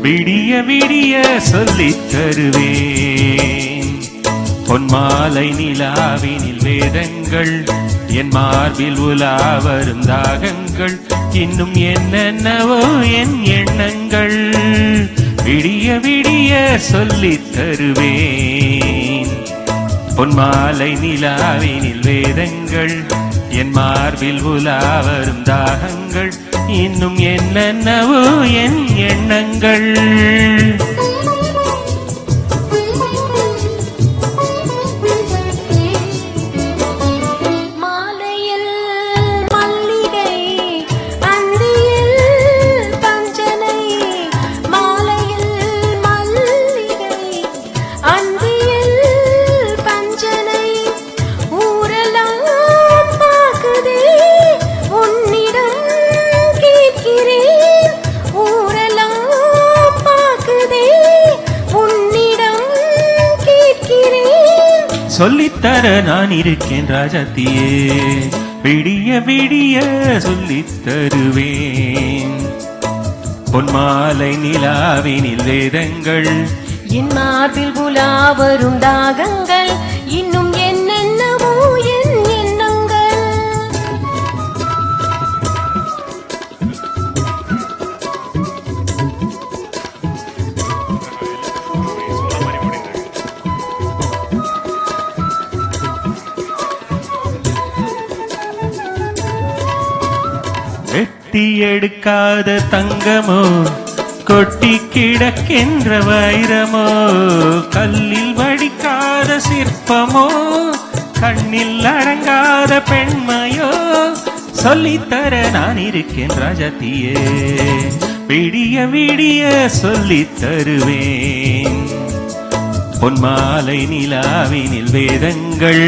விடிய விடிய சொல்லித் தருவேன். பொன்மாலை நிலாவினில் வேதங்கள், என் மார்பில் உலா வரும் தாகங்கள், இன்னும் என்னென்னவோ என் எண்ணங்கள். விடிய விடிய சொல்லித் தருவேன். பொன்மாலை நிலாவினில் வேதங்கள், என் மார்பில் உலா வரும் தாகங்கள், இன்னும் என்னென்னவோ என் எண்ணங்கள். சொல்லித்தர நான் இருக்கேன் ராஜாத்தியே, விடிய விடிய சொல்லித் தருவேன். பொன்மாலை நிலாவினில் வேதங்கள், என் மார்பில் உலா வரும் தாகங்கள், இன்னும் என்னென்னவோ என் எண்ணங்கள். வெட்டி எடுக்காத தங்கமோ, கொட்டி கிடக்கின்ற வைரமோ, கல்லில் வடிக்காத சிற்பமோ, கண்ணில் அடங்காத பெண்மையோ, சொல்லித்தர நான் இருக்கேன் ராஜாத்தியே, விடிய விடிய சொல்லித் தருவேன். பொன்மாலை நிலாவினில் வேதங்கள்,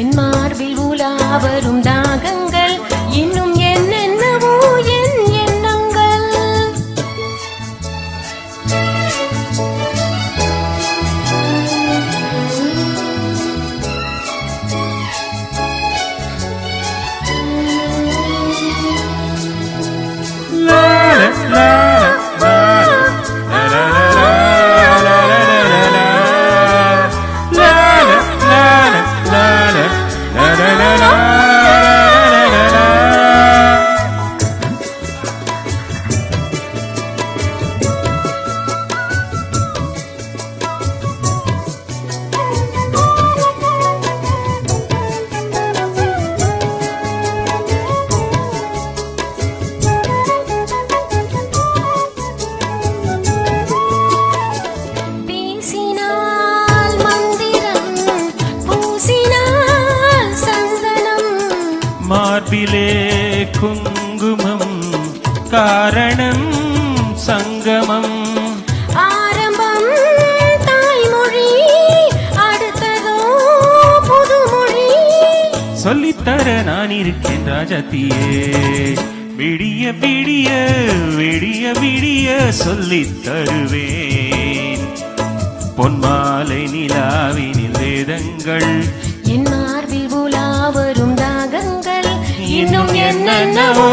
என் மார்பில் உலா வரும் தாகங்கள், இன்னும் என்னென்னவோ என் எண்ணங்கள். மார்பிலே குங்குமம், காரணம் சங்கமம், ஆரம்பம் தாய்மொழி, அடுத்ததோ புதுமொழி. சொல்லித்தர நான் இருக்கேன் ராஜாத்தியே, விடிய விடிய விடிய விடிய சொல்லித் தருவேன். பொன்மாலை நிலாவினில் வேதங்கள், என் மார்பில் உலா வரும் தாகங்கள், இன்னும் என்னென்னவோ